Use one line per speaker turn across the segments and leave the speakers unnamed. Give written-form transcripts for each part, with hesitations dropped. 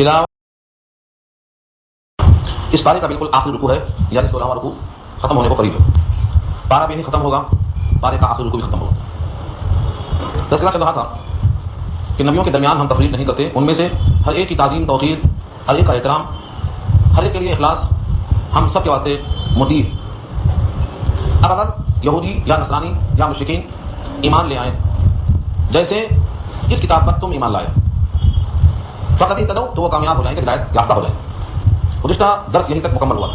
تلاوت اس پارے کا بالکل آخری رکوع ہے، یعنی 16واں رکوع ختم ہونے کو قریب ہے. پارہ بھی نہیں ختم ہوگا، پارے کا آخری رکوع بھی ختم ہوگا. تذکرہ چل رہا تھا کہ نبیوں کے درمیان ہم تفریق نہیں کرتے، ان میں سے ہر ایک کی تعظیم توقیر، ہر ایک کا احترام، ہر ایک کے لیے اخلاص ہم سب کے واسطے مطیع. اب اگر یہودی یا نصرانی یا مشرکین ایمان لے آئیں، جیسے اس کتاب پر تم ایمان لائے، فقط اہتدوا، تو وہ کامیاب ہو جائیں گے، ہدایت یافتہ ہو جائیں گے. گزشتہ درس یہیں تک مکمل ہوا.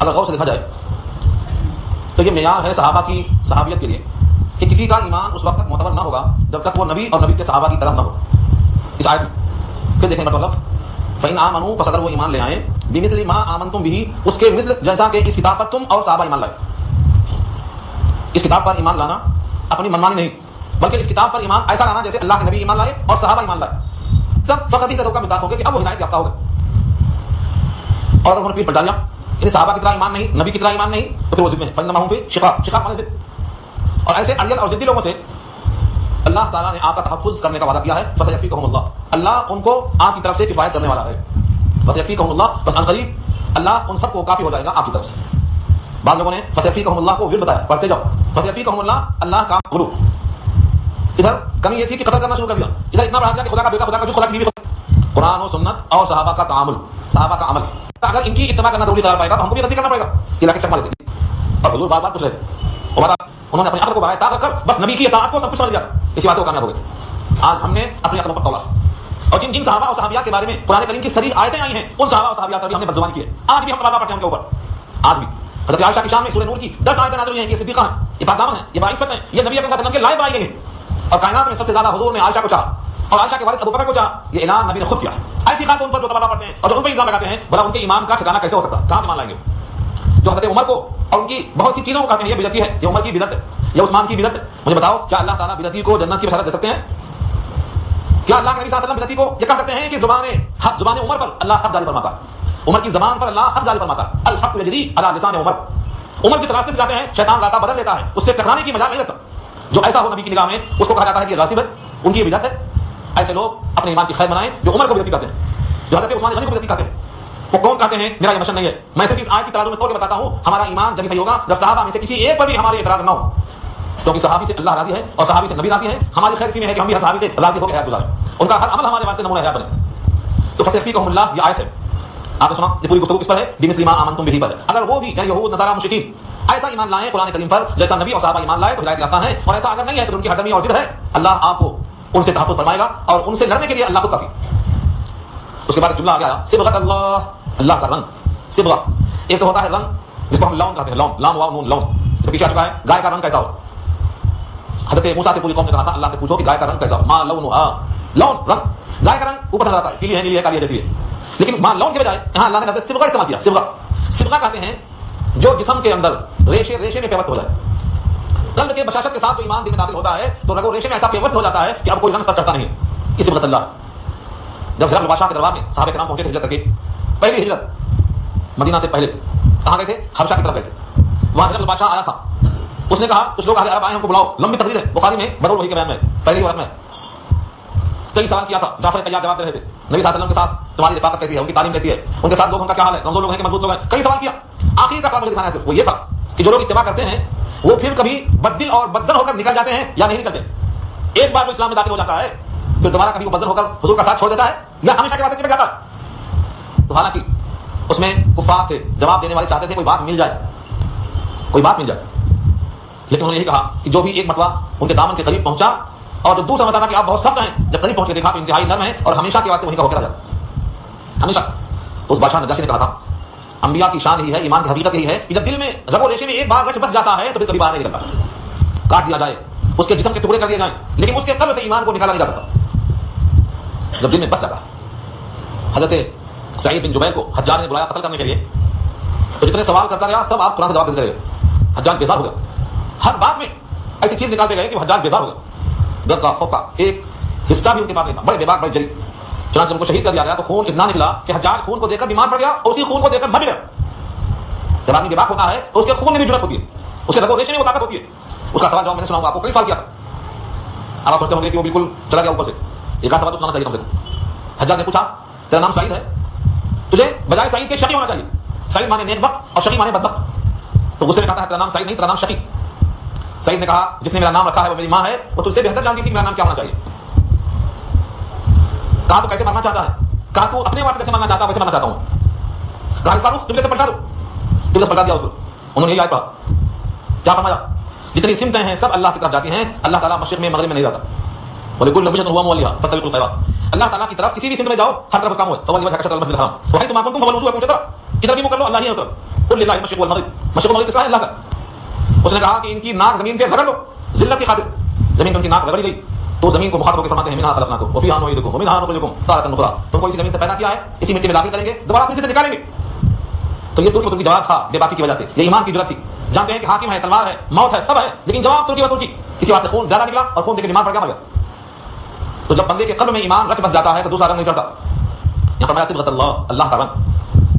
اگر غور سے دیکھا جائے تو یہ معیار ہے صحابہ کی صحابیت کے لیے کہ کسی کا ایمان اس وقت تک معتبر نہ ہوگا جب تک وہ نبی اور نبی کے صحابہ کی طرح نہ ہو. اس آیت میں پھر دیکھیں مطلب فَإِنْ آمَنُوا، پس اگر وہ ایمان لے آئیں، بِمِثْلِ مَا آمَنْتُمْ بِهِ، اس کے مثل جیسا کہ اس کتاب پر تم اور صحابہ ایمان لائے. اس کتاب پر ایمان لانا اپنی منمانی نہیں، بلکہ اس کتاب پر ایمان ایسا لانا جیسے اللہ کے نبی ایمان لائے اور صحابہ ایمان لائے. تب فقط ہی کا مزاق ہوگا کہ اب وہ ہدایت یافتہ ہوگا. اور اگر انہوں نے پیٹ پلٹ ڈالا، یعنی صحابہ کی طرح ایمان نہیں، نبی کی طرح ایمان نہیں، تو پھر وہ ضد میں ہے. فَإِنَّمَا هُمْ فِي شِقَاقٍ، شقاق مانے ضد. اور ایسے اریل اور ضدی لوگوں سے اللہ تعالیٰ نے آپ کا تحفظ کرنے کا وعدہ کیا ہے. فَسَيَكْفِيكَهُمُ اللَّهُ، اللہ ان کو آپ کی طرف سے کفایت کرنے والا ہے. فَسَيَكْفِيكَهُمُ اللَّهُ، بس عنقریب اللہ ان سب کو کافی ہو جائے گا آپ کی طرف سے. بعض لوگوں نے فَسَيَكْفِيكَهُمُ اللَّهُ کو ورد بتایا، پڑھتے جاؤ. فَسَيَكْفِيكَهُمُ اللَّهُ، اللہ کا غلو. ادھر کمی یہ تھی کہ قتل کرنا شروع کر دیا، ادھر اتنا بڑھا دیا کہ خدا کا بیٹا، خدا کا جز، خدا کی بیوی. قرآن و سنت اور صحابہ کا تعامل، صحابہ کا عمل، اگر ان کی اتباع کرنا ضروری قرار پائے گا تو ہم کو بھی غلطی کرنا پڑے گا. علاقے چکما لیتے اور حضور بار بار پوچھ رہے تھے، انہوں نے اپنے عقل کو بڑھایا تاک رکھ کر بس نبی کی اطاعت کو سب کچھ سمجھ لیا، اسی بات سے وہ کامیاب ہو گئے تھے. آج ہم نے اپنی عقلوں پر تولا، اور جن جن صحابہ اور صحابیات کے بارے میں قرآن کریم کی صریح آیتیں آئی ہیں، ان صحابہ اور صحابیات پر بھی ہم نے بدزبانی کی ہے. آج بھی ہم تبادلہ پڑھتے ہیں ان کے اوپر. آج بھی حضرت عائشہ کی شان میں سورہ نور کی 10 آیتیں نازل ہوئی ہیں. یہ صدیقہ ہیں، یہ پاکدامن ہیں، یہ باعفت ہیں، یہ نبی اکرم صلی اللہ علیہ وسلم کے لائق بنائی گئی ہیں. اور کائنات میں سب سے زیادہ حضور نے عائشہ کو چاہا اور عائشہ کے والد ابوبکر کو چاہا. یہ اعلان نبی نے خود کیا. ایسی خاتون پر جو تبادلہ پڑھتے ہیں اور جو ان پہ الزام لگاتے ہیں، بھلا ان کے ایمان کا ٹھکانہ کیسے ہو سکتا ہے؟ کہاں سے مان لائیں گے؟ جو حضرت عمر کو اور ان کی بہت سی چیزوں کو کہتے ہیں یہ بدعتی ہے، یہ عمر کی بدعت ہے، یہ عثمان کی بدعت ہے. مجھے بتاؤ، کیا اللہ تعالیٰ بدعتی کو جنت کی بشارت دے سکتے ہیں؟ کیا اللہ کے نبی صلی اللہ علیہ وسلم بدعتی کو یہ کہہ سکتے ہیں کہ زبان عمر پر اللہ حق جاری فرماتا ہے، عمر کی زبان پر اللہ حق جاری فرماتا ہے؟ الحق یجری علی لسان عمر. عمر جس راستے سے جاتے ہیں شیطان راستہ بدل دیتا ہے، اس سے ٹکرانے کی مجال نہیں رکھتا. جو ایسا ہو نبی کی نگاہ میں اس کو کہا جاتا ہے کہ غاصب ہے، ان کی بدعت ہے. ایسے لوگ اپنے ایمان کی خیر بنائیں جو عمر کو بدعتی کہتے ہیں، جو حضرت عثمان غنی کو بدعتی کہتے ہیں. وہ کون کہتے ہیں میرا یہ مشن نہیں ہے، میں صرف اس آیت کی ترازو میں توڑ کے بتاتا ہوں. ہمارا ایمان جبھی صحیح ہوگا جب صحابہ میں سے کسی ایک پر بھی ہمارے اعتراض نہ ہو، کیونکہ صحابی سے اللہ راضی ہے اور صحابی سے نبی راضی ہے. ہماری خیر اسی میں ہے کہ ہم بھی صحابی سے راضی ہو کے حیات گزاریں، ان کا ہر عمل ہمارے واسطے نمونہ حیات بنے. تو فَسَيَكْفِيكَهُمُ اللَّهُ، یہ آیت ہے. آپ نے سنا یہ پوری گفتگو کس پر ہے؟ بِمِثْلِ مَا آمَنْتُمْ بِهِ پر. اگر وہ بھی یعنی یہود نصارا مشرکین ایسا ایمان لائیں قرآن کریم پر جیسا نبی اور صحابہ ایمان لائے تو ہدایت یافتہ ہیں، اور ایسا اگر نہیں ہے تو ان کی حرمی اور ضد ہے. اللہ آپ کو ان سے تحفظ فرمائے گا اور ان سے لڑنے کے لیے اللہ خود کافی. اس کے بعد جملہ آ گیا صبغۃ اللہ، اللہ کا رنگ. صبغہ ایک تو ہوتا ہے رنگ جس کو ہم لون کہتے ہیں، لون، لام واو نون، لون. اس سے پیچھے آ چکا ہے گائے کا رنگ کیسا ہو. حضرت موسیٰ سے پوری قوم نے کہا تھا اللہ سے پوچھو کہ گائے کا رنگ کیسا ہو. ماں لونھا، لون رنگ، گائے کا رنگ اوپر نظر آتا ہے، پیلی ہے، نیلی ہے، کالی ہے، جیسی ہے. لیکن ماں لون کے بجائے یہاں اللہ نے لفظ صبغہ استعمال کیا. صبغہ، صبغہ کہتے ہیں جو جسم کے اندر ریشے میں پیوست ہو جائے. قلب کے بشاشت کے ساتھ جو ایمان دل میں داخل ہوتا ہے تو رگ و ریشے میں ایسا پیوست ہو جاتا ہے کہ اب کوئی رنگ سر چڑھتا نہیں. اس صبغۃ اللہ. جب ہرقل بادشاہ کے دربار میں صحابہ کرام پہنچے تھے ہجرت کر کے، پہلی ہجرت مدینہ سے پہلے کہاں گئے تھے؟ حبشہ کی طرف گئے تھے. وہاں ہرقل بادشاہ آیا تھا، اس نے کہا کچھ لوگ اہل عرب آئے ہم کو بلاؤ. لمبی تقریر ہے بخاری میں بدر وحی کے بیان میں پہلی عورت میں کئی سوال کیا تھا. جعفر طیار جواب دے رہے تھے نبی صلی اللہ علیہ وسلم کے ساتھ تمہاری رفاقت کیسی ہے، ان کی تعلیم کیسی ہے، ان کے ساتھ لوگوں کا کیا حال ہے، کمزور لوگ ہیں کہ مضبوط لوگ ہیں. کئی سوال کیا. آخری کا سوال مجھے دکھانا ہے صرف وہ یہ تھا کہ جو لوگ اتباع کرتے ہیں وہ پھر کبھی بددل اور بدزن ہو کر نکل جاتے ہیں یا نہیں نکلتے. ایک بار وہ اسلام میں داخل ہو جاتا ہے پھر دوبارہ کبھی وہ بدزن ہو کر حضور کا ساتھ چھوڑ دیتا ہے یا ہمیشہ کے واسطے چپک جاتا ہے. تو حالانکہ اس میں کفار تھے، جواب دینے والے چاہتے تھے کوئی بات مل جائے، کوئی بات مل جائے. لیکن انہوں نے یہی کہا کہ جو بھی ایک مرتبہ ان کے دامن کے قریب پہنچا اور جو دوسرا مسئلہ تھا کہ آپ بہت سخت ہیں، جب قریب پہنچ کے دیکھا تو انتہائی نرم ہے اور ہمیشہ کے واسطے وہیں کا ہو کے رہ جاتا ہمیشہ. تو اس بادشاہ نجاشی نے کہا تھا انبیاء کی شان یہی ہے، ایمان کی حقیقت یہی ہے کہ جب دل میں رگ و ریشے میں ایک بار رچ بس جاتا ہے تو پھر کبھی باہر نہیں نکلتا. کاٹ دیا جائے، اس کے جسم کے ٹکڑے کر دیے جائیں، لیکن اس کے قلب سے ایمان کو نکالا نہیں جا سکتا جب دل میں بس جاتا ہے. حضرت سعید بن جبیر کو حجاج نے بلایا قتل کرنے کے لیے، تو جتنے سوال کرتا گیا سب آپ قرآن سے جواب دیتے گئے. حجاج بیزار ہو گیا، ہر بات میں ایسی چیز نکالتے گئے کہ حجاج بیزار ہو گیا. ڈر کا خوف کا ایک حصہ بھی ان کے پاس نہیں تھا. بڑے بے باک، بڑے جلی. چنانچہ ان کو شہید کر دیا گیا تو خون اتنا نکلا کہ حجاج خون کو دیکھ کر بیمار پڑ گیا اور اسی خون کو دیکھ کر مر بھی گیا. جب آدمی بے باک ہوتا ہے تو اس کے خون میں بھی جرأت ہوتی ہے، اس کے رگ و ریشے میں وہ طاقت ہوتی ہے. اس کا سوال جواب میں نے سنا ہوگا آپ کو، کئی سال کیا تھا. اب آپ سوچتے ہوں گے کہ وہ بالکل چلا گیا اوپر سے. ایک سوال تو سنانا چاہیے کم سے کم. حجاج نے پوچھا تیرا نام سعید ہے، تجھے بجائے سعید کے شقی ہونا چاہیے. سعید مانے نیک بخت اور شقی مانے بدبخت. تو غصے میں کہتا ہے تیرا نام سعید نہیں، تیرا نام شقی. سعید نے کہا جس نے میرا نام رکھا ہے وہ میری ماں ہے، وہ تجھ سے بہتر جانتی تھی میرا نام کیا ہونا چاہیے. کہا تو کیسے مرنا چاہتا ہے؟ کہا تو اپنے واسطے سے مرنا چاہتا ہے ویسے مرنا چاہتا ہوں. کہا اس کا رخ قبلے سے پلٹا دو. قبلے سے پلٹا دیا اس کو. انہوں نے یہی آیت پڑھا. کیا فرمایا؟ جتنی سمتیں ہیں سب اللہ کی طرف جاتی ہیں، اللہ تعالیٰ مشرق میں مغرب میں نہیں جاتا. وَلِكُلِّ وَجْهَةٌ هُوَ مُوَلِّيهَا فَاسْتَبِقُوا الْخَيْرَاتِ. اللہ تعالیٰ کی طرف کسی بھی سمت میں جاؤ، ہر طرف اس کام ہو. فَوَلِّ وَجْهَكَ شَطْرَ الْمَسْجِدِ الْحَرَامِ وَحَيْثُ مَا كُنتُمْ فَوَلُّوا وَجُوهَكُمْ شَطْرَهُ. کدھر بھی مقر لو اللہ ہی ہے. قُلْ لِلَّهِ الْمَشْرِقُ وَالْمَغْرِبُ. مشرق و مغرب کس کا ہے؟ اللہ کا. اس نے کہا کہ ان کی ناک زمین پہ رگڑ لو ذلت کی خاطر. زمین پہ ان کی ناک رگڑی گئی تو زمین کو مخاطب ہو کے فرماتے ہیں منہا خلقناکم وفیہا نعیدکم ومنہا نخرجکم تارۃ اخری. تم کو اسی زمین سے پیدا کیا ہے، اسی مٹی میں داخل کریں گے، دوبارہ اپنے سے نکالیں گے. تو یہ ترکی کی جواب تھا بے باکی کی وجہ سے. یہ ایمان کی جرأت تھی. جانتے ہیں کہ حاکم ہے، تلوار ہے، موت ہے، سب ہے، لیکن جواب ترکی و ترکی. اسی واسطے خون زیادہ نکلا اور خون دے کے ایمان پڑ گیا، مر گیا. تو جب بندے کے قلب میں ایمان رچ بس جاتا ہے تو دوسرا رنگ نہیں چڑھتا. یہ فرمایا صبغۃ اللہ، اللہ کا رنگ.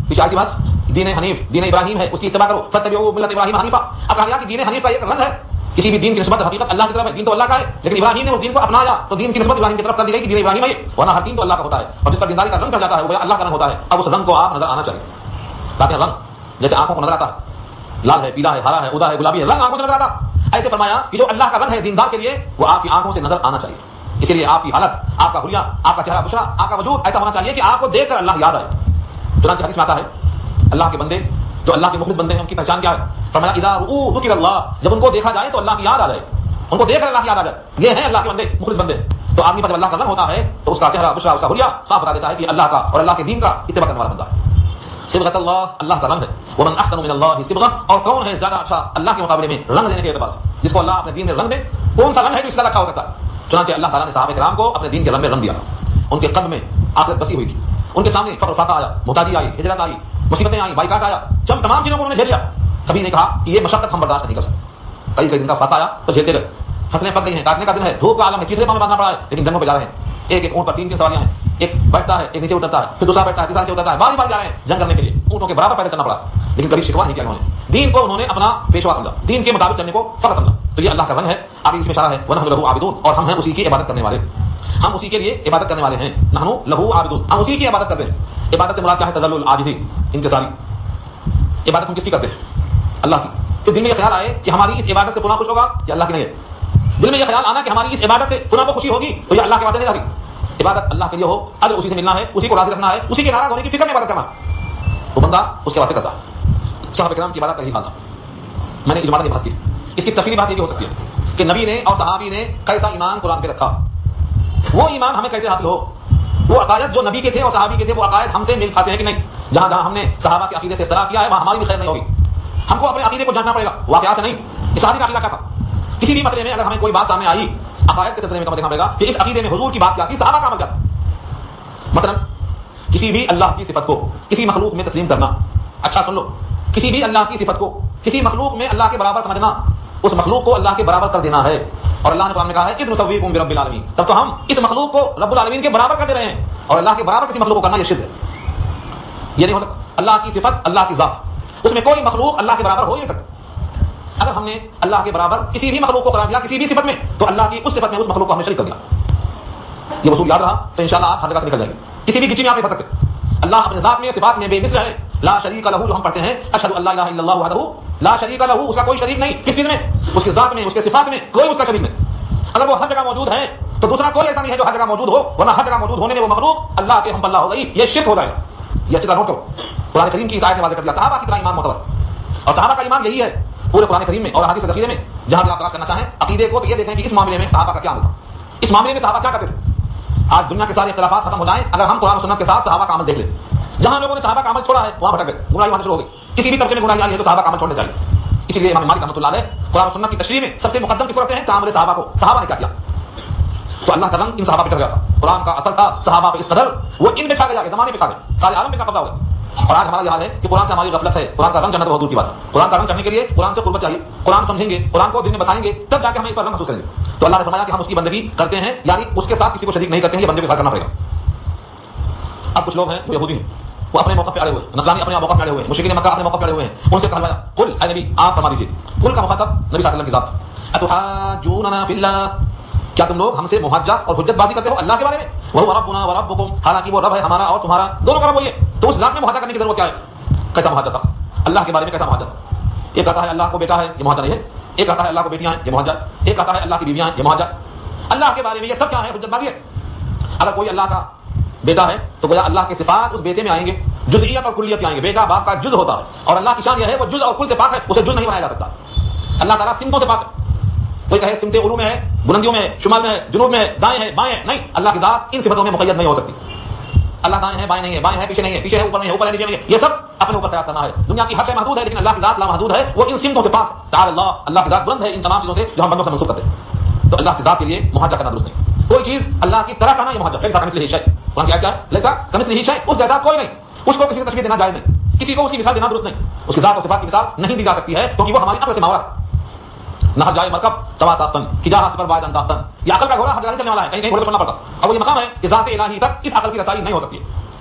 پیچھے آئی تھی بس دین حنیف، دین ابراہیم ہے، اس کی اتباع کرو. فتبعوا ملت ابراہیم حنیفا. اب کہا گیا کہ دین حنیف کا ایک رنگ ہے. کسی بھی دین کی نسبت حقیقت اللہ کی طرف ہے. دین تو اللہ کا ہے، لیکن ابراہیم نے اس دین کو اپنایا تو دین کی نسبت ابراہیم کی طرف کر دی گئی کہ دین ابراہیم ہے. ورنہ ہر دین تو اللہ کا ہوتا ہے، اور جس پر دینداری کا رنگ چڑھ جاتا ہے وہ اللہ کا رنگ ہوتا ہے. اب اس رنگ کو آپ نظر آنا چاہیے. کہتے ہیں رنگ جیسے آنکھوں کو نظر آتا ہے، لال ہے، پیلا ہے، ہرا ہے، ادا ہے، گلابی ہے، رنگ آنکھوں سے نظر آتا. ایسے فرمایا کہ جو اللہ کا رنگ ہے دیندار کے لیے وہ آپ کی آنکھوں سے نظر آنا چاہیے. اسی لیے آپ کی حالت، آپ کا حلیہ، آپ کا چہرہ بشرا، آپ کا وجود ایسا ہونا چاہیے کہ آپ کو دیکھ کر اللہ یاد آئے. چنانچہ حدیث میں آتا ہے اللہ کے بندے جو اللہ کے مخلص بندے ہیں ان کی پہچان کیا ہے؟ فرمایا اذا رؤوا ذکر اللہ. جب ان کو دیکھا جائے تو اللہ کی یاد آ جائے، ان کو دیکھ کر اللہ کی یاد آ جائے. یہ ہیں اللہ کے بندے، مخلص بندے. تو آدمی پر جب اللہ کا رنگ ہوتا ہے تو اس کا چہرہ بشرا، اس کا حلیہ صاف بتا دیتا ہے کہ اللہ کا اور اللہ کے دین کا اتباع کرنے والا بندہ ہے. صبغۃ اللہ، اللہ کا رنگ ہے. ومن احسن من اللہ صبغہ. اور کون ہے زیادہ اچھا اللہ کے مقابلے میں رنگ دینے کے اعتبار سے؟ جس کو اللہ اپنے دین میں رنگ دے، کون سا رنگ ہے جو اس سے زیادہ اچھا ہو سکتا ہے؟ چنانچہ اللہ تعالیٰ نے صحابہ کرام کو اپنے دین کے رنگ میں رنگ دیا. ان کے قلب میں آخرت بسی ہوئی تھی. ان کے سامنے فقر فاقہ آیا، محتاجی آئی، ہجرت آئی، مصیبتیں آئی، بائیکاٹ آیا. جب تمام چیزوں کو انہوں نے جھیل لیا. کبھی نہیں کہا کہ یہ مشقت ہم برداشت نہیں کر سکتے. کئی دن کا فاقہ آیا تو جھیلتے گئے. فصلیں پک گئی ہیں، کاٹنے کا دن ہے، دھوپ کا عالم ہے، تیسرے پاؤں میں باندھنا پڑا ہے، لیکن جنگوں پہ جا رہے ہیں. ایک ایک اونٹ پر 3 سواریاں ہیں. ایک بیٹھتا ہے، ایک نیچے اترتا ہے، پھر دوسرا بیٹھتا ہے، تیسرا نیچے اترتا ہے. بار بار جا رہے ہیں جنگ کرنے کے لیے. اونٹوں کے برابر پیدل چلنا پڑا، لیکن کبھی شکوا نہیں کیا انہوں نے. دین کو انہوں نے اپنا پیشوا سمجھا، دین کے مطابق چلنے کو فخر سمجھا. تو یہ اللہ کا رنگ ہے. آگے اس میں اشارہ ہے وَنَحْنُ لَهُ عَابِدُونَ. اور ہم ہیں اسی کی عبادت کرنے والے. ہم اسی کے لیے عبادت کرنے والے ہیں. نحنو لہو عابدون، ہم اسی کی عبادت کرتے ہیں. عبادت سے مراد کیا ہے؟ تذلل، العاجزی، انکساری. عبادت ہم کس کی کرتے ہیں؟ اللہ کی. تو دل میں یہ خیال آئے کہ ہماری اس عبادت سے فلاں خوش ہوگا، یہ اللہ کی نہیں ہے. دل میں یہ خیال آنا کہ ہماری اس عبادت سے فلاں کو خوشی ہوگی تو یہ اللہ کے واسطے نہیں رہی. عبادت اللہ کے لیے ہو، اجر اسی سے ملنا ہے، اسی کو راضی رکھنا ہے، اسی کے ناراض ہونے کی فکر میں عبادت کرنا، تو بندہ اس کے واسطے کرتا ہے. صحابہ کرام کی عبادت کا یہی حال تھا. میں نے اجماع کی بحث کی. اس کی تفصیلی بحث یہ بھی ہو سکتی ہے کہ نبی نے اور صحابی نے کیسا ایمان قرآن پہ رکھا. وہ ایمان ہمیں کیسے حاصل ہو؟ وہ عقائد جو نبی کے تھے اور صحابی کے تھے وہ عقائد ہم سے میل کھاتے ہیں کہ نہیں؟ جہاں جہاں ہم نے صحابہ کے عقیدے سے اختلاف کیا ہے وہاں ہماری بھی خیر نہیں ہوگی. ہم کو اپنے عقیدے کو جانچنا پڑے گا، واقعات سے نہیں. اس صحابی کا عقیدہ کیا تھا؟ کسی بھی مسئلے میں اگر ہمیں کوئی بات سامنے آئی عقائد کے سلسلے میں تو دیکھنا پڑے گا کہ اس عقیدے میں حضور کی بات کیا تھی، صحابہ کا عمل کیا تھا. مثلا کسی بھی اللہ کی صفت کو کسی مخلوق میں تسلیم کرنا. اچھا سن لو، کسی بھی اللہ کی صفت کو کسی مخلوق میں اللہ کے برابر سمجھنا، اس مخلوق کو اللہ کے برابر کر دینا ہے. اور اللہ نے قرآن میں کہا ہے اذ نسویکم برب العالمین. تب تو ہم اس مخلوق کو رب العالمین کے برابر کر دے رہے ہیں، اور اللہ کے برابر کسی مخلوق کو کرنا یہ شرک ہے. یہ نہیں ہو سکتا. اللہ کی صفت، اللہ کی ذات، اس میں کوئی مخلوق اللہ کے برابر ہو ہی نہیں سکتا. اگر ہم نے اللہ کے برابر کسی بھی مخلوق کو قرار دیا کسی بھی صفت میں تو اللہ کی اس صفت میں اس مخلوق کو ہم نے شریک کر دیا. یہ اصول یاد رہا تو انشاءاللہ آپ ہر جگہ سے نکل جائیں گے. کسی بھی گچی میں آپ نہیں پھنس سکتے. اللہ اپنے ذات میں صفات میں بے مثل ہے. لا شریک لہ، جو ہم پڑھتے ہیں اشہد ان لا الہ الا اللہ وحدہ لا شریک لہ، اس کا کوئی شریک نہیں. کس چیز میں؟ اس کی ذات میں، اس کے صفات میں، کوئی اس کا شریک نہیں. اگر وہ ہر جگہ موجود ہے تو دوسرا کوئی ایسا نہیں ہے جو ہر جگہ موجود ہو، ورنہ ہر جگہ موجود ہونے میں وہ مخلوق اللہ کے ہم پلہ ہو گئی. یہ شرک ہو جائے. یہ اچھی طرح نوٹ کرو. قرآن کریم کی اس آیت نے واضح کر دیا صحابہ کی طرح ایمان معتبر. اور صحابہ کا ایمان یہی ہے پورے قرآن کریم میں اور حدیث کے ذخیرے میں. جہاں بھی آپ تلاش کرنا چاہیں عقیدے کو تو یہ دیکھیں کہ اس معاملے میں صحابہ کا کیا عمل تھا، اس معاملے میں صحابہ کیا کرتے تھے. آج دنیا کے سارے اختلافات ختم ہو جائیں اگر ہم قرآن و سنت کے ساتھ صحابہ کا عمل دیکھ لیں. جہاں لوگوں نے صحابہ کا عمل چھوڑا ہے وہاں بھٹک گئے، گمراہی وہاں سے شروع ہو گئی. کسی بھی طبقے میں گمراہی آئی ہے تو صحابہ کا عمل چھوڑنے چاہیے. اسی لیے امام مالک رحمۃ اللہ علیہ قرآن و سنت کی تشریح میں سب سے مقدم کس کو رکھتے ہیں؟ تعامل صحابہ کو. صحابہ نے کیا کیا؟ تو اللہ کا رنگ ان صحابہ پہ ڈر گیا تھا. قرآن کا اثر تھا صحابہ پہ اس قدر وہ ان پہ چھا گیا، زمانے پہ چھا گئے، سارے عالم پہ قبضہ ہو گیا. اور آج ہمارا یہ حال ہے کہ قرآن سے ہماری غفلت ہے. قرآن کا رنگ جنت بہت دور کی بات ہے. قرآن کا رنگ چڑھنے کے لیے قرآن سے قربت چاہیے. قرآن سمجھیں گے، قرآن کو دل میں بسائیں گے، تب جا کے ہم اس پر رنگ محسوس کریں گے. تو اللہ نے فرمایا کہ ہم اس کی بندگی کرتے ہیں، یعنی اس کے ساتھ کسی کو شریک نہیں کرتے ہیں. یہ بندے پہ خیال کرنا پڑے گا. اب کچھ لوگ ہیں جو یہودی ہیں، وہ اپنے موقع پہ اڑے ہوئے، نصرانی اپنے موقع پہ اڑے ہوئے ہیں، مشرکین مکہ اپنے موقع پہ اڑے ہوئے ہیں. ان سے کہا قل اے نبی آپ فرما دیجیے. قل کا مخاطب نبی صلی اللہ علیہ وسلم کی ذات. اتحاجوننا فی اللہ، کیا تم لوگ ہم سے محاجہ اور حجت بازی کرتے ہو اللہ کے بارے میں؟ وہ ربنا و ربکم، حالانکہ وہ رب ہے ہمارا اور تمہارا، دونوں کا رب وہی ہے، تو اس ذات میں محاجہ کرنے کی ضرورت کیا ہے؟ کیسا محاجہ تھا اللہ کے بارے میں؟ کیسا محاجہ تھا؟ ایک کہتا ہے اللہ کو بیٹا ہے، یہ محاجہ نہیں ہے. ایک کہتا ہے اللہ کو بیٹیاں ہیں، یہ محاجہ. ایک کہتا ہے اللہ کی بیویاں ہیں، یہ محاجہ. اللہ کے بارے میں یہ سب کیا ہے؟ حجت بازی ہے. اگر کوئی اللہ کا بیٹا ہے تو گویا اللہ کے صفات اس بیٹے میں آئیں گے، جزئیات اور کلیت آئیں گے. بیٹا باپ کا جز ہوتا ہے اور اللہ کی شان یہ ہے وہ جز اور کل سے پاک ہے، اسے جز نہیں بنایا جا سکتا. اللہ تعالیٰ سمتوں سے پاک ہے. کوئی کہے سمت علو میں ہے، بلندیوں میں ہے، شمال میں ہے، جنوب میں ہے، دائیں ہے، بائیں ہے، نہیں، اللہ کی ذات ان صفتوں میں مقید نہیں ہو سکتی. اللہ دائیں ہے، بائیں نہیں ہے، بائیں ہے، پیچھے نہیں ہے، پیچھے ہے، اوپر نہیں ہے، اوپر ہے، نیچے نہیں ہے. یہ سب اپنے اوپر قیاس کرنا ہے. دنیا کی ہر شے محدود ہے لیکن اللہ کی ذات لامحدود ہے، وہ ان سمتوں سے پاک ہے. تعالی اللہ، اللہ کی ذات بلند ہے ان تمام چیزوں سے جو ہم بندوں سے منسوخ کرتے ہیں. تو اللہ کی ذات کے لیے محاجہ کرنا درست نہیں. کوئی چیز اللہ کی طرح کرنا یہ محاجہ. لیسا کمثلہ شیء، قرآن کی آیت کیا ہے؟ لیسا کمثلہ شیء، اس جیسا کوئی نہیں. اس کو کسی کو تشبیہ دینا جائز نہیں، کسی کو اس کی مثال دینا درست نہیں. اس کی ذات اور صفات کی مثال نہیں دی جا سکتی ہے کیونکہ وہ ہماری عقل سے ماورا ہے. نہ جائے مرکب توا تاختن کی جہاں سفر باید انداختن، یہ عقل کا گھوڑا ہر جگہ چلنے والا ہے، کہیں کہیں گھوڑے پہ چڑھنا پڑتا. اب وہ یہ مقام ہے کہ ذات الہی تک اس عقل کی رسائی نہیں ہو سکتی ہے.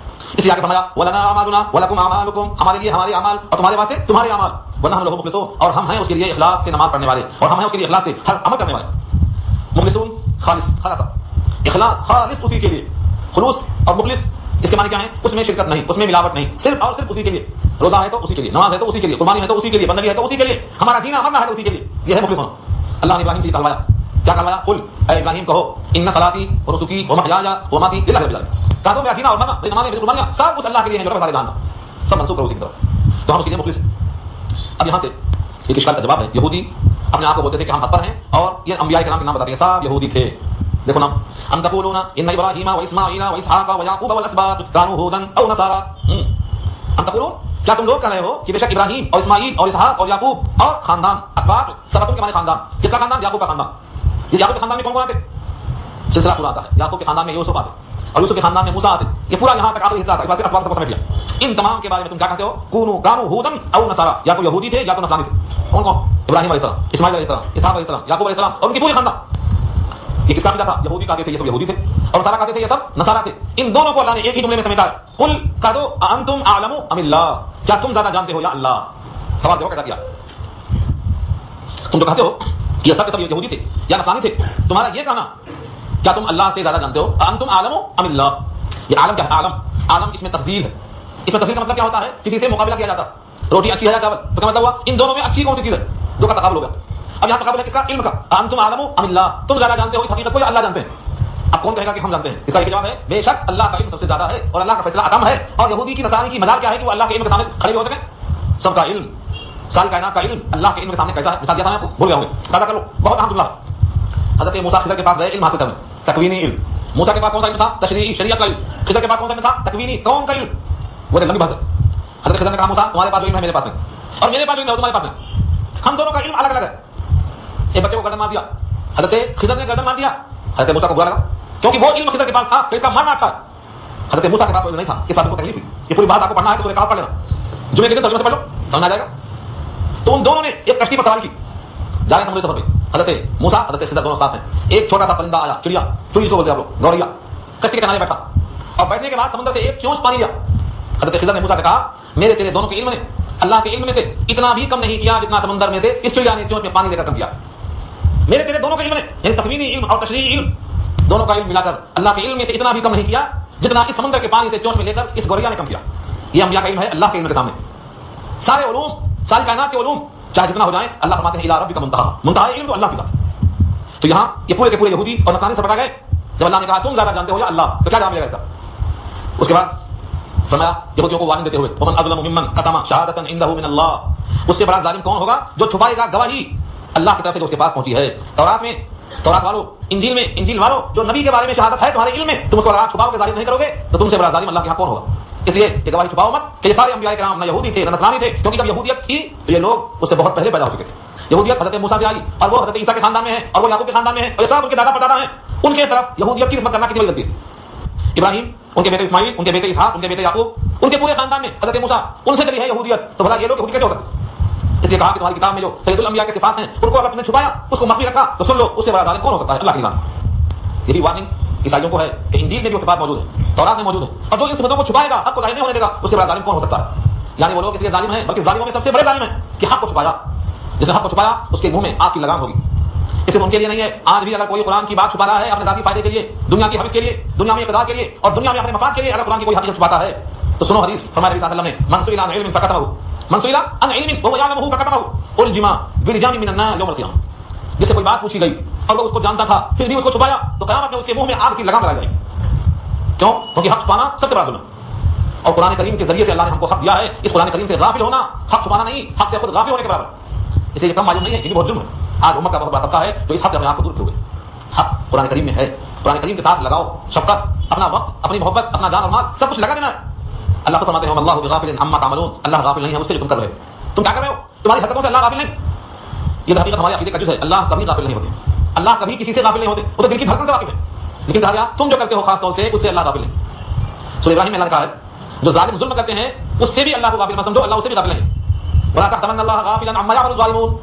اس لیے آگے فرمایا وَلَنَا أَعْمَالُنَا وَلَكُمْ أَعْمَالُكُمْ، ہمارے لیے ہمارے اعمال اور تمہارے واسطے تمہارے اعمال. وَنَحْنُ لَهُ مُخْلِصُونَ، اور ہم ہیں اس کے لیے اخلاص سے نماز پڑھنے والے، اور ہم ہیں اس کے لیے اخلاص سے ہر عمل کرنے والے. مخلصون خالص، خالصہ، اخلاص خالص اسی کے لیے. خلوص اور مخلص اس کے معنی کیا ہے؟ اس میں شرکت نہیں، اس میں ملاوٹ نہیں، صرف اور صرف اسی کے لیے. روزہ ہے تو اسی کے لیے، نماز ہے تو اسی کے لیے، قربانی ہے تو اسی کے لیے، بندگی ہے تو اسی کے لیے، ہمارا جینا مرنا ہے تو اسی کے لیے. یہ ہے مخلص ہونا. اللہ نے ابراہیم سے کہلوایا، کیا کہلوایا؟ قل، اے ابراہیم کہو، ان صلاتی و نسکی و محیای و مماتی للہ رب العالمین. کہا دو میرا جینا اور مرنا، میری نمازیں، میری قربانیاں سب اس اللہ کے لیے ہیں جو رب سارے جانتا، سب منسوخ کرو اسی کی طرف. تو ہم اس کے لیے مخلص ہیں. اب یہاں سے ایک اشکال کا جواب ہے. یہودی اپنے آپ کو بولتے تھے کہ ہم حق پر ہیں، اور یہ انبیاء کرام کے نام بتاتے ہیں سب یہودی تھے. دیکھو نام، ام تقولون ان ابراہیم و اسماعیل و اسحاق و یعقوب والاسباط كانوا هودا او نصارى. ام تقولون، کیا تم لوگ کہہ رہے ہو کہ بے شک ابراہیم اور اسماعیل اور اسحاق اور یعقوب اور خاندان، اسباط سبتوں کے معنی خاندان. کس کا خاندان؟ یعقوب کا خاندان. یہ یعقوب کے خاندان میں کون کون آتے؟ سلسلہ پورا آتا ہے. یعقوب کے خاندان میں یوسف آتے، اور یوسف کے خاندان میں موسیٰ آتے. یہ پورا یہاں تک آخری حصہ آتا ہے. اس بات اسباط سب سمیٹ لیا. ان تمام کے بارے میں تم کیا کہتے ہو؟ كانوا هودا او نصارى، یا تو یہودی تھے یا تو نصرانی تھے. کون کون؟ ابراہیم علیہ السلام، اسماعیل علیہ السلام، اسحاق علیہ السلام، یعقوب علیہ السلام اور ان کی پوری خاندان. یہ کس کا عقیدہ تھا؟ یہودی کہتے تھے یہ سب یہودی تھے، اور نصارہ کہتے تھے یہ سب نصارہ تھے. ان دونوں کو اللہ نے ایک ہی جملے میں سمیٹا ہے. قل، کہہ دو، انتم اعلم ام اللہ، کیا تم زیادہ جانتے ہو یا اللہ؟ سوال دیکھو کیسا کیا. تم تو کہتے ہو کہ یہ سب یہودی تھے یا نصرانی تھے. تمہارا یہ کہنا کیا تم اللہ سے زیادہ جانتے ہو؟ انتم اعلم ام اللہ. یہ عالم کیا ہے؟ عالم اس میں تفضیل ہے. اس میں تفضیل کا مطلب کیا ہوتا ہے؟ کسی سے مقابلہ کیا جاتا. روٹی اچھی ہے یا چاول، تو کیا مطلب ہوا؟ ان دونوں میں اچھی کون سی چیز ہے؟ دو کا تقابل ہو گیا. اب یہاں تقابل ہے کس کا؟ علم کا. انتم اعلم ام اللہ، تم زیادہ جانتے ہو اس حقیقت کو یا اللہ جانتے ہیں؟ اب کون کہے گا کہ ہم جانتے ہیں؟ اس کا ایک جواب ہے بے شک اللہ کا علم سب سے زیادہ ہے اور اللہ کا فیصلہ اتم ہے. اور یہودی کی نصرانی کی مجال کیا ہے کہ وہ اللہ کے علم کے سامنے کھڑے ہو سکیں؟ سب کا علم، ساری کائنات کا علم اللہ کے علم کے سامنے کیسا ہے؟ مثال دیا تھا میں آپ کو، بھول گیا ہوں گے، تازہ کر لو. بہت اہم جملہ. حضرت موسیٰ خضر کے پاس گئے علم حاصل کرنے، تکوینی علم. موسیٰ کے پاس کون سا علم تھا؟ تشریعی، شریعت کا علم. خضر کے پاس کون سا علم تھا؟ تکوینی، کون کا علم. وہ لمبی بحث ہے. حضرت خضر نے کہا موسیٰ تمہارے پاس علم ہے میرے پاس نہیں، اور میرے پاس علم ہے تمہارے پاس نہیں، ہم دونوں کا علم الگ الگ ہے. ایک بچے کو گردن مار دیا، حضرت خضر نے گردن مار دیا. حضرت موسیٰ کو برا لگا کیونکہ وہ علم خضر کے پاس تھا تو اس کا مارنا اچھا ہے. حضرت موسیٰ کے پاس علم نہیں تھا، اس بات کو تکلیف ہوئی. یہ پوری بات آپ کو پڑھنا ہے تو سورہ کہف پڑھ لینا، جمعے کے دن ترجمے سے پڑھ لو، سمجھ آ جائے گا. تو ان دونوں نے ایک کشتی پر سواری کی، جا رہے ہیں سمندری سفر پہ. حضرت موسیٰ حضرت خضر دونوں ساتھ ہیں. ایک چھوٹا سا پرندہ آیا، چڑیا، چڑی سو بولتے ہیں آپ لوگ، گوریا، کشتی کے کنارے بیٹھا، اور بیٹھنے کے بعد سمندر سے ایک چونچ پانی لیا. حضرت خضر نے موسیٰ سے کہا میرے تیرے دونوں کے علم نے اللہ کے علم میں سے اتنا بھی کم نہیں کیا جتنا سمندر میں سے اس چڑیا نے چونچ میں پانی لے کر کم کیا. میرے تیرے دونوں کے علم نے، یعنی تکوینی علم اور تشریعی علم، دونوں کا علم ملا کر اللہ کے علم میں سے اتنا بھی کم نہیں کیا جتنا اس سمندر کے پانی سے چونچ میں لے کر اس گوریا نے کم کیا. یہ انبیاء کا علم ہے اللہ کے علم کے سامنے. سارے علوم، ساری کائنات کے علوم چاہے جتنا ہو جائیں، اللہ فرماتے ہیں الی ربک منتہا، منتہا علم تو اللہ کی ذات. تو یہاں یہ پورے کے پورے یہودی اور نصرانی سے پٹا گئے. جب اللہ نے کہا تم زیادہ جانتے ہو یا اللہ، تو کیا جواب ملے گا اس کا؟ اس کے بعد فرمایا یہودیوں کو وارننگ دیتے ہوئے ومن اظلم ممن کتم شہادۃ عنده من اللہ، اس سے بڑا ظالم کون ہوگا جو چھپائے گا گواہی اللہ کی طرف سے جو اس کے پاس پہنچی ہے. تورات میں، تورات والو، انجیل میں، انجیل والو، جو نبی کے بارے میں شہادت ہے تمہارے علم میں، تم اس کو اگر چھپاؤ کے ظاہر نہیں کرو گے تو تم سے بڑا ظالم اللہ کے یہاں کون ہوگا. اس لیے یہ گواہی چھپاؤ مت کہ یہ سارے انبیاء کرام نہ یہودی تھے نہ نصرانی تھے، کیونکہ جب یہودیت تھی تو یہ لوگ اس سے بہت پہلے پیدا ہو چکے تھے. یہودیت حضرت موسیٰ سے آئی اور وہ حضرت عیسیٰ کے خاندان میں ہے اور وہ یعقوب کے خاندان میں ہے، اور یہ سب ان کے دادا پردادا ہیں. ان کے طرف یہودیت کی نسبت کرنا کتنی بڑی غلطی ہے. ابراہیم، ان کے بیٹے اسماعیل، ان کے بیٹے اسحاق، ان کے بیٹے یعقوب، ان کے پورے خاندان میں حضرت موسیٰ، ان سے چلی ہے یہودیت. تو بھلا یہ لوگ یہودی کیسے ہو سکتے؟ اس لیے کہا کہ تمہاری کتاب میں جو سید الانبیاء کے صفات ہیں ان کو اگر تم نے چھپایا، اس کو مخفی رکھا، تو سن لو اس سے بڑا ظالم کون ہو سکتا ہے اللہ کی نگاہ میں. یہ بھی وارننگ عیسائیوں کو ہے کہ انجیل میں بھی وہ صفات موجود ہیں، تورات میں موجود ہیں، اور جو ان صفاتوں کو چھپائے گا، حق کو ظاہر نہیں ہونے دے گا، اس سے بڑا ظالم کون ہو سکتا ہے. یعنی وہ لوگ اس لیے ظالم ہیں، بلکہ ظالموں میں سب سے بڑے ظالم ہیں کہ حق کو چھپایا. جس نے حق کو چھپایا اس کے منہ میں آگ کی لگام ہوگی. یہ صرف ان کے لیے نہیں ہے. آج بھی اگر کوئی قرآن کی بات چھپا رہا ہے اپنے ذاتی فائدے کے لیے, دنیا کی حوث کے لیے, دنیا میں اقتدار کے لیے اور دنیا میں اپنے مفاد کے لیے اگر قرآن کی کوئی حقیقت چھپاتا ہے تو سنو حدیث. فرمایا نبی صلی اللہ علیہ وسلم نے من سئل عن علم فكتمه, من سئل عن علم وهو يعلمه فكتمه الجم برجام من النار يوم القيامه. جس سے کوئی بات پوچھی گئی اور وہ اس کو جانتا تھا پھر بھی اس کو چھپایا تو قیامت میں اس کے منہ میں آگ کی لگام لگائی جائے گی. کیوں؟ کیونکہ حق چھپانا سب سے بڑا ظلم ہے. اور قرآن کریم کے ذریعے سے اللہ نے ہم کو حق دیا ہے. اس قرآن کریم سے غافل ہونا حق چھپانا نہیں, حق سے خود غافل ہونے کے برابر. اس لیے یہ کم معلوم نہیں ہے, یہ بھی بہت ظلم ہے. آج امت کا بہت بڑا طبقہ ہے جو اس حق سے اپنے آپ کو دور کیے ہوئے. حق قرآن کریم میں ہے, قرآن کریم کے ساتھ لگاؤ شفقت, اپنا وقت, اپنی محبت, اپنا جان اور مال سب کچھ لگا دینا ہے. اللہ کو فرماتے ہیں اللہ بغافل عما تعملون, اللہ غافل نہیں ہے مجھ سے جو تم کر رہے ہو. تم کیا کر رہے ہو, تمہاری حرکتوں سے اللہ غافل نہیں. یہ حقیقت ہمارے عقیدے کا جز ہے. اللہ کبھی غافل نہیں ہوتے, اللہ کبھی کسی سے غافل نہیں ہوتے, وہ تو دل کی دھڑکن سے واقف ہے. لیکن کہا گیا تم جو کرتے ہو خاص طور سے اس سے اللہ غافل نہیں. سورہ ابراہیم میں اللہ نے کہا ہے جو ظالم ظلم کرتے ہیں اس سے بھی اللہ کو غافل مت سمجھو, اللہ اس سے بھی غافل نہیں. ولا تحسبن اللہ غافلا عما يعمل الظالمون,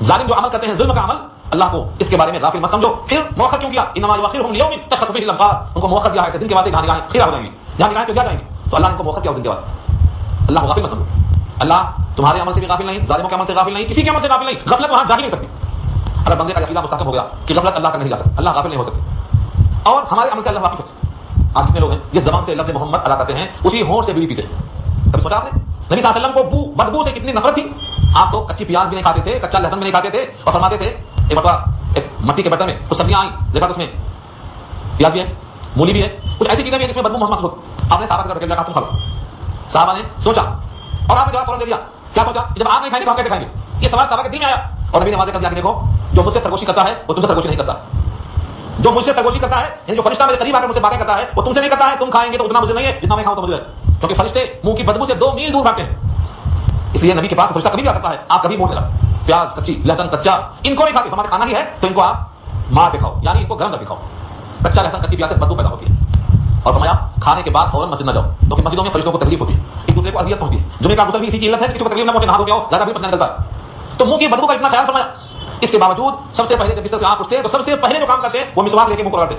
ظالم جو عمل کرتے ہیں ظلم کا عمل, اللہ کو اس کے بارے میں غافل مت سمجھو. پھر مؤخر کیوں کیا, انما یؤخرهم لیوم تشخص فیہ الابصار, ان کو مؤخر کیا ہے ایسے دن کے واسطے جہاں نگاہیں خیرہ ہو جائیں گی, جہاں نگاہیں تو کیا جائیں گی, تو اللہ نے ان کو مؤخر کیا اس دن کے واسطے. اللہ کو غافل مت سمجھو. اللہ تمہارے عمل سے بھی غافل نہیں, ظالموں کے عمل سے غافل نہیں, کسی کے عمل سے غافل نہیں. غفلت وہاں جا ہی نہیں سکتی. اگر بندے کا عقیدہ مستحکم ہو گیا کہ غفلت اللہ کا نہیں جا سکتا, اللہ غافل نہیں ہو سکتے, اور ہمارے عمل سے اللہ واقف ہے. آج کتنے لوگ ہیں جس زبان سے لفظ محمد ادا کرتے ہیں اسی ہونٹ سے بیڑی پیتے ہیں. کبھی سوچا آپ نے نبی صلی اللہ علیہ وسلم کو بدبو سے کتنی نفرت تھی. آپ تو کچی پیاز بھی نہیں کھاتے تھے, کچا لہسن بھی نہیں کھاتے تھے, اور فرماتے تھے ایک مرتبہ ایک مٹی کے برتن میں کچھ سبزیاں آئیں, دیکھا تو اس میں پیاز بھی ہے, مولی بھی ہے, کچھ ایسی چیزیں بھی ہیں جس میں بدبو محسوس ہوتی. آپ نے صحابہ کا کہا تم کھا لو. صحابہ نے سوچا اور آپ نے جواب فوراً دے دیا. کیا سوچا کہ جب آپ نہیں کھائیں گے تو ہم کیسے کھائیں گے. یہ سوال صحابہ کے دل میں آیا اور نبی نے واضح کر دیا کہ دیکھو جو مجھ سے سرگوشی کرتا ہے وہ تم سے سرگوشی نہیں کرتا. جو مجھ سے سرگوشی کرتا ہے یعنی جو فرشتہ میرے قریب آ کر مجھ سے باتیں کرتا ہے وہ تم سے نہیں کرتا ہے. تم کھائیں گے تو اتنا مجھے نہیں ہے جتنا میں کھاؤں تو مجھے ہے, کیونکہ فرشتے منہ کی بدبو سے 2 میل دور بھاگتے ہیں. اس لیے نبی کے پاس فرشتہ کبھی بھی آ سکتا ہے. آپ کبھی موڑ لگا پیاز کچی لہسن کچا ان کو نہیں کھاتے, ہمارے کھانا ہی ہے تو ان کو آپ مار کے کھاؤ, یعنی ان کو گرم کر کے کھاؤ. کچا لہسن کچی پیاز سے بدبو پیدا ہوتی ہے. اور فرمایا کھانے کے بعد فوراً مسجد نہ جاؤ, کیونکہ مسجدوں میں فرشتوں کو تکلیف ہوتی ہے, ایک دوسرے کو اذیت پہنچتی ہے. جمعے کا غسل بھی اسی کی علت ہے, کسی کو تکلیف نہ پہنچے, نہا دھو کے آؤ, زیادہ بھی پسند نکلتا ہے. تو منہ کی بدبو کا اتنا خیال فرمایا. اس کے باوجود سب سے پہلے جب بستر سے آپ اٹھتے تو سب سے پہلے جو کام کرتے وہ مسواک لے کے منہ کو رگڑتے.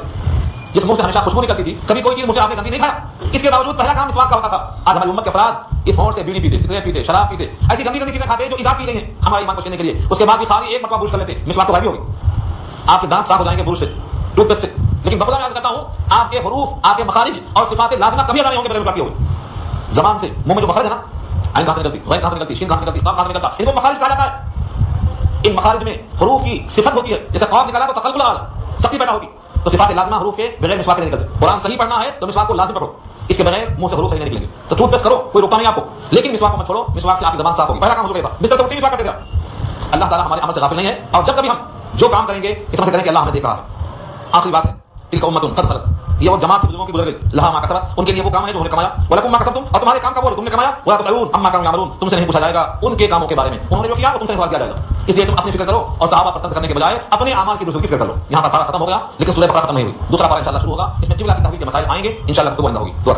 جس منہ سے ہمیشہ خوشبو نکلتی تھی, کبھی کوئی چیز منہ سے آپ نے گندی نہیں کھایا, اس کے باوجود پہلا کام مسواک کا ہوتا تھا. آج ہماری امت کے افراد اس ہونٹ سے بیڑی پیتے, سگریٹ پیتے, شراب پیتے, ایسی گندی گندی چیزیں کھاتے ہیں جو ایجاد کی گئی ہیں ہمارے ایمان کو چھیننے کے لیے. اس کے بعد بھی خالی ایک مرتبہ برش کر لیتے, مسواک تو غائب ہوگی. آپ کے دانت صاف ہو جائیں گے برش سے, ٹوتھ پیسٹ سے, لیکن بخدا میں عرض کرتا ہوں آپ کے حروف, آپ کے مخارج اور صفات لازمہ کبھی ادا نہیں ہوں گے بغیر مسواک کے ہوئے. زبان سے منہ میں جو مخرج ہے نا, عین کہاں سے نکلتی, غین کہاں سے نکلتی, شین کہاں سے نکلتی, قاف کہاں سے نکلتا, ان کو مخارج کہا جاتا ہے. ان مخارج میں حروف کی صفت ہوتی ہے, جیسے قاف نکالا تو تقلب الاعلی, سختی پیدا ہوگی. تو صفات لازمہ حروف کے بغیر مسواک کے نہیں نکلتے. قرآن صحیح پڑھنا ہے تو مسواک کو لازم پڑھو, اس کے بغیر منہ سے حروف صحیح نہیں نکلیں گے. تو ٹوتھ پیسٹ کرو, کوئی روکتا نہیں آپ کو, لیکن مسواک کو مت چھوڑو, مسواک سے آپ کی زبان صاف ہوگی. پہلا کام ہو چکا تھا, بستر سے اٹھتے مسواک کرتے تھے. اللہ تعالیٰ ہمارے عمل سے غافل نہیں ہے, اور جب کبھی ہم جو کام کریں گے اس طرح کریں کہ اللہ ہمیں دیکھ رہا ہے. آخری بات ہے تلک امت قد خلت, یہ وہ جماعت بزرگوں کی گزر گئی, لہا ما کسبت, ان کے لیے وہ کام ہے جو انہوں نے کمایا, ولکم ما کسبتم, اور تمہارے کام کا وہ تم نے کمایا, ولا تسألون عما كانوا يعملون, تم سے نہیں پوچھا جائے گا ان کے کاموں کے بارے میں, انہوں نے جو کیا وہ تم سے سوال کیا جائے گا. اس لیے تم اپنی فکر کرو اور صحابہ پر طنز کرنے کے بجائے اپنے اعمال کی رسول کی فکر کرو. یہاں پر پارہ ختم ہو گیا لیکن سورہ بقرہ ختم نہیں ہوئی, دوسرا پارہ انشاءاللہ شروع ہوگا, اس میں قبلہ کی تحویل کے مسائل آئیں گے انشاءاللہ, گفتگو آئندہ ہوگی.